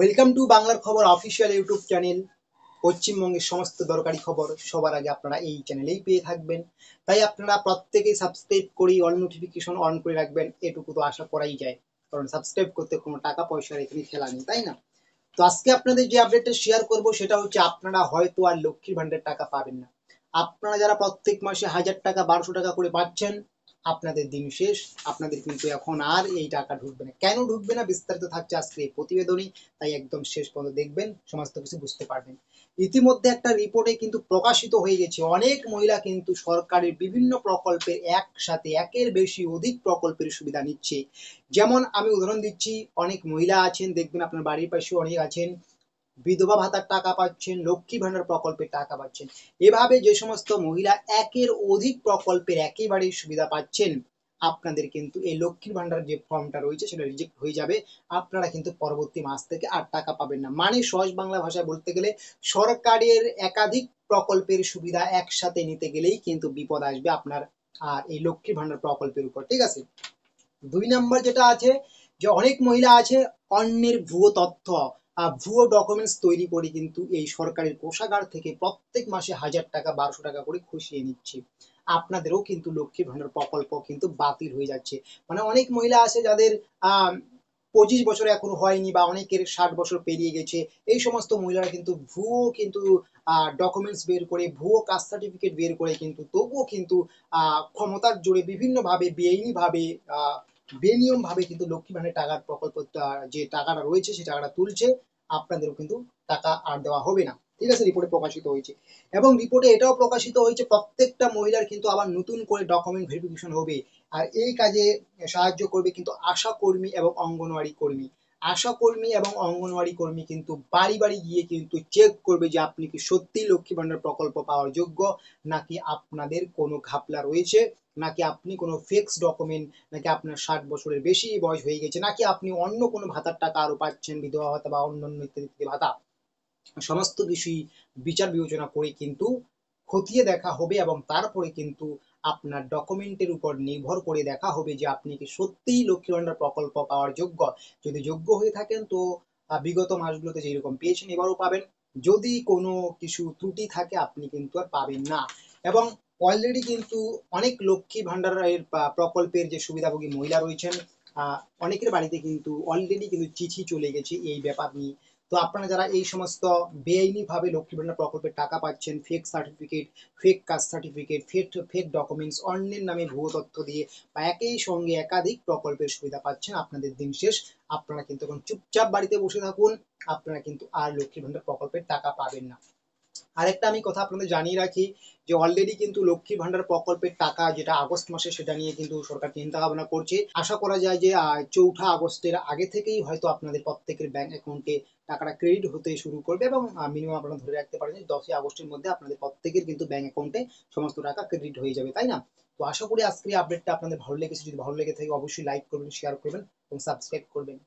Welcome to বাংলার খবর official YouTube channel. পশ্চিমবঙ্গের সমস্ত দরকারি খবর সবার আগে আপনারা এই চ্যানেলেই পেয়ে থাকবেন। তাই আপনারা প্রত্যেকেই সাবস্ক্রাইব করে অল নোটিফিকেশন অন করে রাখবেন, এটুকু তো আশা করাই যায়। কারণ সাবস্ক্রাইব করতে কোনো টাকা পয়সার এখানে খেলা নেই, তাই না? তো আজকে আপনাদের যে আপডেটটা শেয়ার করব সেটা হচ্ছে আপনারা হয়তো আর লক্ষ্মীর ভান্ডারের টাকা পাবেন না। আপনারা যারা প্রত্যেক মাসে 1000 টাকা 1200 টাকা করে পাচ্ছেন, আপনাদের দিন শেষ। আপনাদের কিন্তু এখন আর এই টাকা ঢুকবে না। কেন ঢুকবে না বিস্তারিত থাকছে আজকে এই প্রতিবেদনই, তাই একদম শেষ পর্যন্ত দেখবেন, সমস্ত কিছু বুঝতে পারবেন। ইতিমধ্যে একটা রিপোর্টে কিন্তু প্রকাশিত হয়ে গেছে, অনেক মহিলা কিন্তু সরকারের বিভিন্ন প্রকল্পের একসাথে একের বেশি অধিক প্রকল্পের সুবিধা নিচ্ছে। যেমন আমি উদাহরণ দিচ্ছি, অনেক মহিলা আছেন, দেখবেন আপনার বাড়ির পাশে অনেক আছেন, বিধবা ভাতার টাকা পাচ্ছেন, লক্ষ্মী ভান্ডার প্রকল্পের টাকা পাচ্ছেন। এভাবে যে সমস্ত মহিলা একের অধিক প্রকল্পের একেবারেই সুবিধা পাচ্ছেন, আপনাদের কিন্তু এই লক্ষ্মীর ভান্ডার যে ফর্মটা রয়েছে সেটা রিজেক্ট হয়ে যাবে। আপনারা কিন্তু পরবর্তী মাস থেকে আর টাকা পাবেন না। মানে সহজ বাংলা ভাষায় বলতে গেলে, সরকারের একাধিক প্রকল্পের সুবিধা একসাথে নিতে গেলেই কিন্তু বিপদ আসবে আপনার আর এই লক্ষ্মীর ভান্ডার প্রকল্পের উপর, ঠিক আছে? 2 নম্বর যেটা আছে, যে অনেক মহিলা আছে অন্যের ভুয়ো তথ্য ভুয়ো ডকুমেন্টস তৈরি করে কিন্তু এই সরকারের কোষাগার থেকে প্রত্যেক মাসে 1000 টাকা 1200 টাকা করে খসিয়ে নিচ্ছে। আপনাদেরও কিন্তু লক্ষ্মী ভান্ডার প্রকল্প কিন্তু বাতিল হয়ে যাচ্ছে। মানে অনেক মহিলা আছে যাদের 25 বছর এখনো হয়নি, বা অনেকের 60 বছর পেরিয়ে গেছে। এই সমস্ত মহিলারা কিন্তু ভুয়ো কিন্তু ডকুমেন্টস বের করে, ভুয়ো কাস্ট সার্টিফিকেট বের করে কিন্তু তবুও কিন্তু ক্ষমতার জোরে বিভিন্নভাবে বেআইনিভাবে বেনিয়ম ভাবে কিন্তু লক্ষ্মী ভান্ডারের টাকার প্রকল্প যে টাকাটা রয়েছে সেই টাকাটা তুলছে। আপনাদেরও কিন্তু টাকা আর দেওয়া হবে না, ঠিক আছে? রিপোর্টে প্রকাশিত হয়েছে। এবং রিপোর্টে এটাও প্রকাশিত হয়েছে প্রত্যেকটা মহিলার কিন্তু আবার নতুন করে ডকুমেন্ট ভেরিফিকেশন হবে। আর এই কাজে সাহায্য করবে কিন্তু আশা কর্মী এবং অঙ্গনওয়াড়ি কর্মী। আশা কর্মী এবং অঙ্গনওয়াড়ি কর্মী কিন্তু বাড়ি বাড়ি গিয়ে কিন্তু চেক করবে যে আপনি কি সত্যি লক্ষ্মী ভান্ডার প্রকল্প পাওয়ার যোগ্য, নাকি আপনাদের কোনো ঘাপলা রয়েছে, নাকি আপনি কোনো ফেক্স ডকুমেন্ট, নাকি আপনার 60 বছরের বেশি বয়স হয়ে গেছে, নাকি আপনি অন্য কোনো ভাতার টাকা আরো পাচ্ছেন, বিধবা ভাতা বা অন্যান্য ইত্যাদি ইত্যাদি ভাতা। সমস্ত কিছুই বিচার বিবেচনা করে কিন্তু খতিয়ে দেখা হবে, এবং তারপরে কিন্তু আপনার ডকুমেন্টের উপর নির্ভর করে দেখা হবে যে আপনি কি সত্যিই লক্ষ্মী ভান্ডার প্রকল্প পাওয়ার যোগ্য। যদি যোগ্য হয়ে থাকেন তো বিগত মাসগুলোতে যেরকম পেয়েছেন এবারও পাবেন। যদি কোনো কিছু ত্রুটি থাকে আপনি কিন্তু আর পাবেন না। এবং অলরেডি কিন্তু অনেক লক্ষ্মী ভান্ডারের প্রকল্পের যে সুবিধাভোগী মহিলা রয়েছেন, অনেকের বাড়িতে কিন্তু অলরেডি কিন্তু চিঠি চলে গেছে এই ব্যাপার নিয়ে। তো আপনারা যারা এই সমস্ত বেআইনি ভাবে লক্ষ্মী ভান্ডার প্রকল্পের টাকা পাচ্ছেন, fake certificate, fake caste certificate, fake fake documents, অন্যের নামে ভুয়ো তথ্য দিয়ে বা একই সঙ্গে একাধিক প্রকল্পের সুবিধা পাচ্ছেন, আপনাদের দিন শেষ। আপনারা কিন্তু এখন চুপচাপ বাড়িতে বসে থাকুন, আপনারা কিন্তু আর লক্ষ্মী ভান্ডার প্রকল্পের টাকা পাবেন না। আরেকটা আমি কথা আপনাদের জানিয়ে রাখি, যে অলরেডি কিন্তু লক্ষ্মী ভান্ডার প্রকল্পের টাকা যেটা আগস্ট মাসে, সেটা নিয়ে কিন্তু সরকার চিন্তা ভাবনা করছে। আশা করা যায় যে 4 আগস্টের আগে থেকেই হয়তো আপনাদের প্রত্যেকের ব্যাংক অ্যাকাউন্টে টাকাটা ক্রেডিট হতে শুরু করবে, এবং মিনিমাম আপনারা ধরে রাখতে পারেন যে 10ই আগস্টের মধ্যে আপনাদের প্রত্যেকের কিন্তু ব্যাংক অ্যাকাউন্টে সমস্ত টাকা ক্রেডিট হয়ে যাবে, তাই না? তো আশা করি আজকের এই আপডেটটা আপনাদের ভালো লেগেছে। যদি ভালো লেগে থাকে অবশ্যই লাইক করবেন, শেয়ার করবেন এবং সাবস্ক্রাইব করবেন।